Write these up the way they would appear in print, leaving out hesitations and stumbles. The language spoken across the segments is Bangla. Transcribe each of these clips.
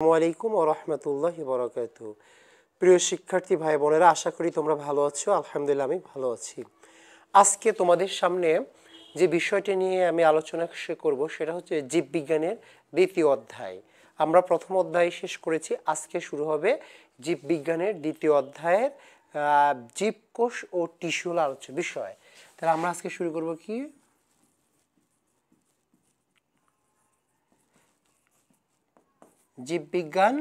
আসসালামু আলাইকুম ওয়া রাহমাতুল্লাহি ওয়া বারাকাতুহু। প্রিয় শিক্ষার্থী ভাই বোনেরা, আশা করি তোমরা ভালো আছো। আলহামদুলিল্লাহ আমি ভালো আছি। আজকে তোমাদের সামনে যে বিষয়টি নিয়ে আমি আলোচনা করব সেটা হচ্ছে জীববিজ্ঞানের দ্বিতীয় অধ্যায়। আমরা প্রথম অধ্যায় শেষ করেছি, আজকে শুরু হবে জীববিজ্ঞানের দ্বিতীয় অধ্যায়ের জীবকোষ ও টিস্যু আলোচ্য বিষয়। তাহলে আমরা আজকে শুরু করব কি জীববিজ্ঞান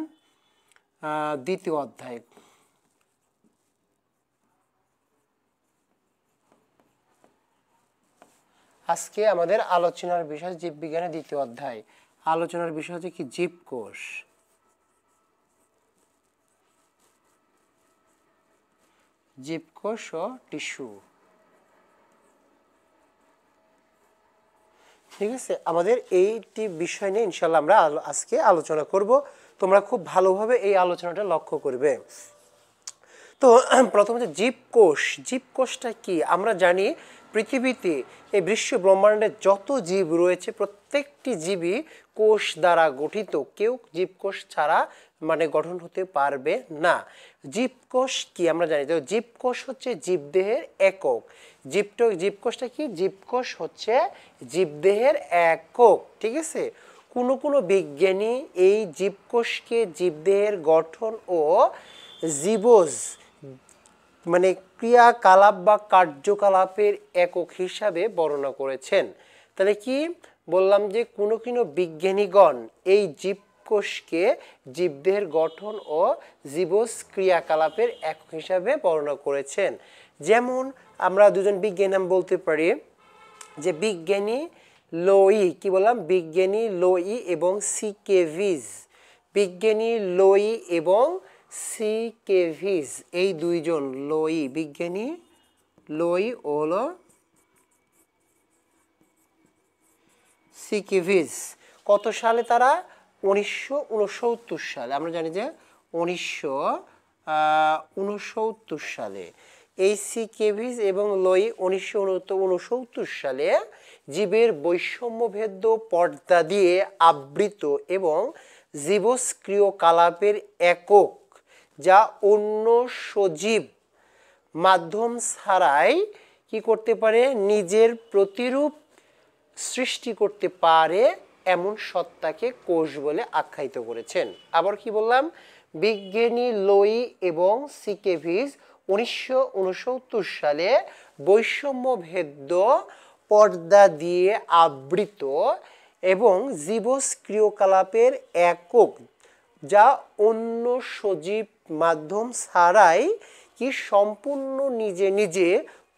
দ্বিতীয় অধ্যায়। আজকে আমাদের আলোচনার বিষয় জীববিজ্ঞানের দ্বিতীয় অধ্যায়। আলোচনার বিষয় হচ্ছে কি জীবকোষ। জীবকোষ ও টিস্যু। ঠিক আছে, আমাদের এইটি বিষয় নিয়ে ইনশাল্লাহ আমরা আজকে আলোচনা করব। তোমরা খুব ভালোভাবে এই আলোচনাটা লক্ষ্য করবে। তো প্রথম হচ্ছে জীবকোষ। জীবকোষটা কি? আমরা জানি পৃথিবীতে এই বিশ্ব ব্রহ্মাণ্ডে যত জীব রয়েছে প্রত্যেকটি জীবই কোষ দ্বারা গঠিত। কেউ জীবকোষ ছাড়া গঠন হতে পারবে না। জীবকোষ কি আমরা জানি, তো জীবকোষ হচ্ছে জীবদেহের একক। জীবকোষটা কি? জীবকোষ হচ্ছে জীবদেহের একক। ঠিক আছে, কোনো বিজ্ঞানী এই জীবকোষকে জীবদেহের গঠন ও জীবজ ক্রিয়াকলাপ বা কার্যকলাপের একক হিসাবে বর্ণনা করেছেন। তাহলে কি বললাম যে কোনো বিজ্ঞানীগণ এই জীবকোষকে জীবদেহের গঠন ও জীবজ ক্রিয়াকলাপের একক হিসাবে বর্ণনা করেছেন। যেমন আমরা দুজন বিজ্ঞানী নাম বলতে পারি, যে বিজ্ঞানী লোই, কি বললাম, বিজ্ঞানী লোই এবং সি কেভিজ। বিজ্ঞানী লোই এবং সি কেভিজ, এই দুইজন লোই, বিজ্ঞানী লোই ও হলো সি কেভিজ। কত সালে তারা? 1969 সালে। আমরা জানি যে 1969 সালে এই সি কেভিজ এবং লোই 1969 সালে জীবের বৈষম্যভেদ্য পর্দা দিয়ে আবৃত এবং জীবজ ক্রিয়াকলাপের একক, যা অন্য সজীব মাধ্যম ছাড়াই কি করতে পারে, নিজের প্রতিরূপ সৃষ্টি করতে পারে, এমন সত্তাকে কোষ বলে আখ্যায়িত করেছেন। আবার কি বললাম, বিজ্ঞানী লোই এবং সি কেভিজ 1969 সালে বৈষম্যভেদ্য পর্দা দিয়ে আবৃত এবং জীবজ ক্রিয়াকলাপের একক, যা অন্য সজীব মাধ্যম ছাড়াই কি সম্পূর্ণ নিজে নিজে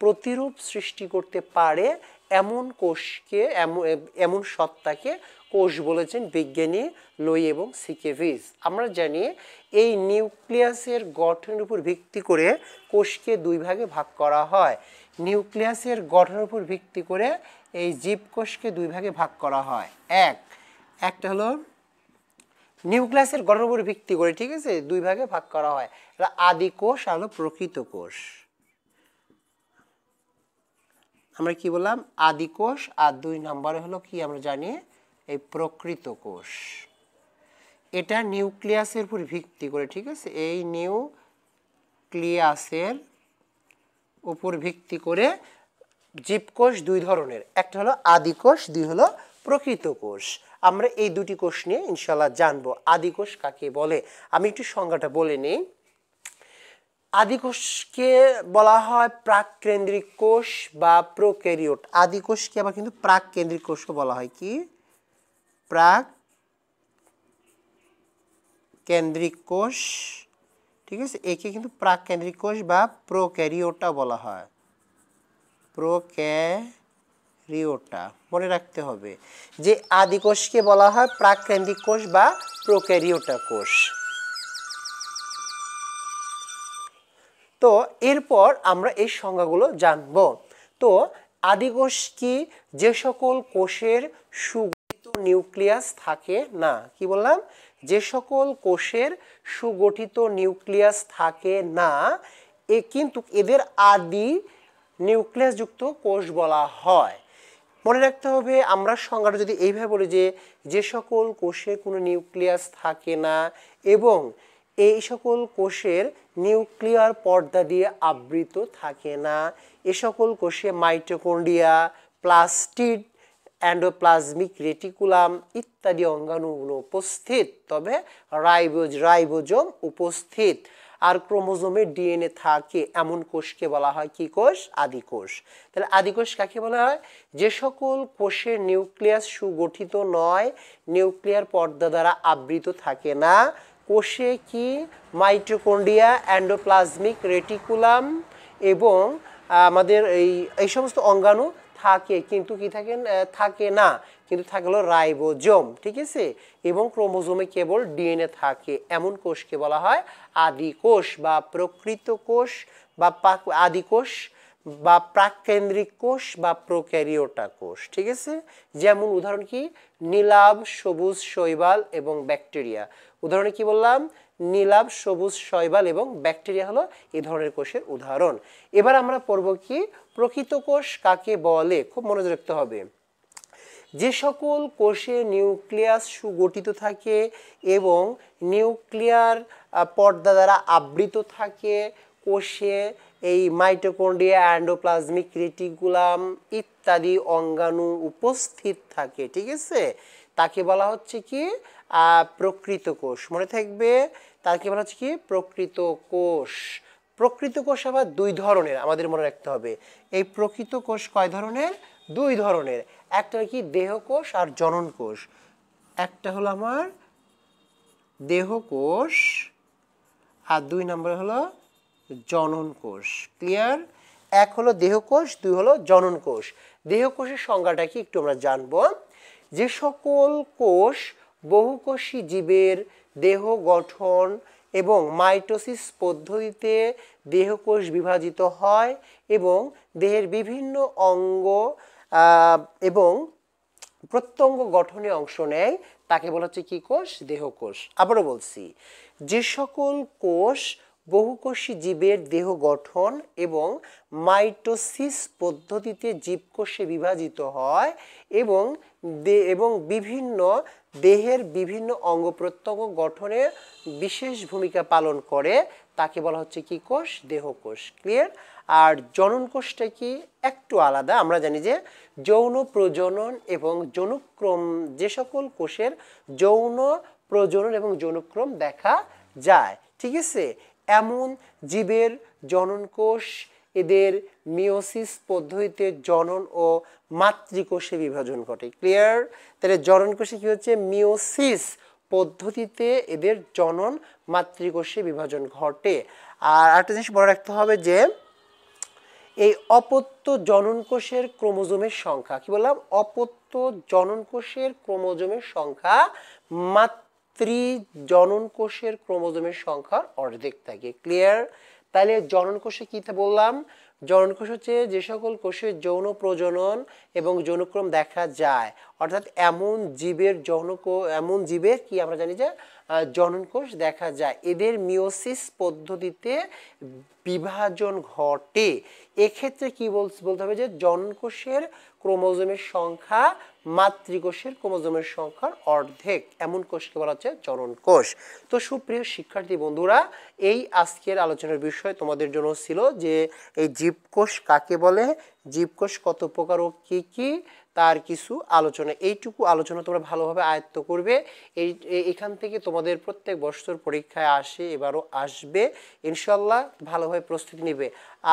প্রতিরূপ সৃষ্টি করতে পারে, এমন কোষকে, এমন সত্তাকে কোষ বলেছেন বিজ্ঞানী লোই এবং সি কেভিজ। আমরা জানি এই নিউক্লিয়াসের গঠনের উপর ভিত্তি করে কোষকে দুই ভাগে ভাগ করা হয়। নিউক্লিয়াসের গঠনের উপর ভিত্তি করে এই জীবকোষকে দুই ভাগে ভাগ করা হয়। একটা হলো নিউক্লিয়াসের গঠনের উপর ভিত্তি করে, ঠিক আছে, দুই ভাগে ভাগ করা হয়। এটা আদি কোষ আর হলো প্রকৃত কোষ। আমরা কি বললাম? আদি কোষ। আর 2 নম্বরে হলো কি আমরা জানি এই প্রকৃত কোষ। এটা নিউক্লিয়াসের উপর ভিত্তি করে, ঠিক আছে, এই নিউক্লিয়াসের উপর ভিত্তি করে জীবকোষ দুই ধরনের, একটা হলো আদি কোষ, দুই হলো প্রকৃত কোষ। আমরা এই দুটি কোষ নিয়ে ইনশাআল্লাহ জানবো। আদি কোষ কাকে বলে আমি একটু সংজ্ঞাটা বলে নিই। আদি কোষকে বলা হয় প্রাককেন্দ্রিক কোষ বা প্রোক্যারিওট। আদি কোষকে আবার কিন্তু প্রাককেন্দ্রিক কোষও বলা হয়। কি? প্রাককেন্দ্রিক কোষ, ঠিক আছে, একে কিন্তু প্রাককেন্দ্রিক কোষ বা প্রোক্যারিওটা বলা হয়। প্রোক্যারিওটা মনে রাখতে হবে যে আদি কোষকে বলা হয় প্রাককেন্দ্রিক কোষ বা প্রোক্যারিওটা কোষ। তো এরপর আমরা এই সংজ্ঞাগুলো জানব। তো আদি কোষ কি? যে সকল কোষের সুগঠিত নিউক্লিয়াস থাকে না। কি বললাম? যে সকল কোষের সুগঠিত নিউক্লিয়াস থাকে না, কিন্তু এদের আদি নিউক্লিয়াস যুক্ত কোষ বলা হয়। মনে রাখতে হবে আমরা সংজ্ঞাটা যদি এইভাবে বলি যে যে সকল কোষে কোনো নিউক্লিয়াস থাকে না এবং এই সকল কোষের নিউক্লিয়ার পর্দা দিয়ে আবৃত থাকে না, এ সকল কোষে মাইটোকন্ড্রিয়া, প্লাস্টিড, এন্ডোপ্লাজমিক রেটিকুলাম ইত্যাদি অঙ্গাণু উপস্থিত, তবে রাইবোজোম উপস্থিত আর ক্রোমোজোমে ডিএনএ থাকে এমন কোষকে বলা হয় কি কোষ? আদিকোষ। তাহলে আদিকোষ কাকে বলা হয়? যে সকল কোষের নিউক্লিয়াস সুগঠিত নয়, নিউক্লিয়ার পর্দা দ্বারা আবৃত থাকে না, কোষে কি মাইটোকন্ড্রিয়া, এন্ডোপ্লাজমিক রেটিকুলাম এবং আমাদের এই সমস্ত অঙ্গাণু থাকে, কিন্তু কি থাকে না, কিন্তু থাকে হলো রাইবোজোম, ঠিক আছে, এবং ক্রোমোজোমে কেবল ডিএনএ থাকে এমন কোষকে বলা হয় আদিকোষ বা প্রকৃত কোষ বা আদিকোষ বা প্রাককেন্দ্রিক কোষ বা প্রোক্যারিওটা কোষ, ঠিক আছে। যেমন উদাহরণ কি? নীলাভ, সবুজ শৈবাল এবং ব্যাকটেরিয়া। উদাহরণে কি বললাম? নীলাভ, সবুজ শৈবাল এবং ব্যাকটেরিয়া হলো এই ধরনের কোষের উদাহরণ। এবার আমরা পড়ব কি প্রকৃত কোষ কাকে বলে। খুব মনোযোগ রাখতে হবে। যে সকল কোষে নিউক্লিয়াস সুগঠিত থাকে এবং নিউক্লিয়ার পর্দা দ্বারা আবৃত থাকে, কোষে এই মাইটোকন্ড্রিয়া, এন্ডোপ্লাজমিক রেটিকুলাম ইত্যাদি অঙ্গাণু উপস্থিত থাকে, ঠিক আছে, তাকে বলা হচ্ছে কি প্রকৃত কোষ। মনে থাকবে, তাকে বলা হচ্ছে কি প্রকৃত কোষ। প্রকৃত কোষ আবার দুই ধরনের, আমাদের মনে রাখতে হবে। এই প্রকৃত কোষ কয় ধরনের? দুই ধরনের। একটা কি দেহকোষ আর জনন কোষ। একটা হলো আমার দেহকোষ আর দুই নম্বর হলো জনন কোষ। ক্লিয়ার? এক হলো দেহকোষ, দুই হলো জনন কোষ। দেহকোষের সংজ্ঞাটা কি একটু আমরা জানবো। যে সকল কোষ বহুকোষী জীবের দেহ গঠন এবং মাইটোসিস পদ্ধতিতে দেহকোষ বিভাজিত হয় এবং দেহের বিভিন্ন অঙ্গ এবং প্রত্যঙ্গ গঠনে অংশ নেয়, তাকে বলা হচ্ছে কি কোষ? দেহকোষ। আবারও বলছি, যে সকল কোষ বহুকোষী জীবের দেহ গঠন এবং মাইটোসিস পদ্ধতিতে জীবকোষে বিভাজিত হয় এবং বিভিন্ন দেহের বিভিন্ন অঙ্গ প্রত্যঙ্গ গঠনে বিশেষ ভূমিকা পালন করে, তাকে বলা হচ্ছে কি কোষ? দেহকোষ। ক্লিয়ার? আর জনন কোষটা কি একটু আলাদা। আমরা জানি যে যৌন প্রজনন এবং যৌনক্রম, যে সকল কোষের যৌন প্রজনন এবং যৌনক্রম দেখা যায়, ঠিক আছে, এমন জীবের জনন কোষ এদের মিওসিস পদ্ধতিতে জনন ও মাতৃকোষে বিভাজন ঘটে। ক্লিয়ার? তাহলে জনন কোষে কি হচ্ছে? মিওসিস পদ্ধতিতে এদের জনন মাতৃকোষে বিভাজন ঘটে। আর একটা জিনিস মনে রাখতে হবে যে এই অপত্য জনন কোষের ক্রোমোজোমের সংখ্যা, কি বললাম? অপত্য জনন কোষের ক্রোমোজোমের সংখ্যা মাতৃ জনন কোষের ক্রোমোজোমের সংখ্যার অর্ধেক থাকে। ক্লিয়ার? তাহলে জনন কোষে কি বললাম? জনন কোষ হচ্ছে যে সকল কোষের যৌন প্রজনন এবং যৌনক্রম দেখা যায়, অর্থাৎ এমন জীবের কি আমরা জানি যে জনন কোষ দেখা যায়, এদের মিওসিস পদ্ধতিতে বিভাজন ঘটে। এক্ষেত্রে কি বলতে হবে যে জনন কোষের ক্রোমোজোমের সংখ্যা মাতৃকোষের ক্রোমোজোমের সংখ্যার অর্ধেক এমন কোষকে বলা হচ্ছে জনন কোষ। তো সুপ্রিয় শিক্ষার্থী বন্ধুরা, এই আজকের আলোচনার বিষয় তোমাদের জন্য ছিল যে এই জীবকোষ কাকে বলে, জীবকোষ কত প্রকার ও কি কি, তার কিছু আলোচনা। এইটুকু আলোচনা তোমরা ভালোভাবে আয়ত্ত করবে। এখান থেকে তোমাদের প্রত্যেক বছর পরীক্ষায় আসে, এবারও আসবে ইনশাল্লাহ, ভালোভাবে প্রস্তুতি নেবে।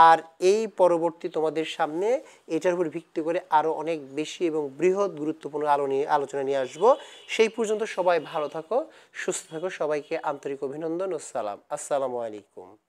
আর এই পরবর্তী তোমাদের সামনে এটার উপর ভিত্তি করে আরও অনেক বেশি এবং বৃহৎ গুরুত্বপূর্ণ আলোচনা নিয়ে আসবো। সেই পর্যন্ত সবাই ভালো থাকো, সুস্থ থাকো। সবাইকে আন্তরিক অভিনন্দন ও সালাম। আসসালামু আলাইকুম।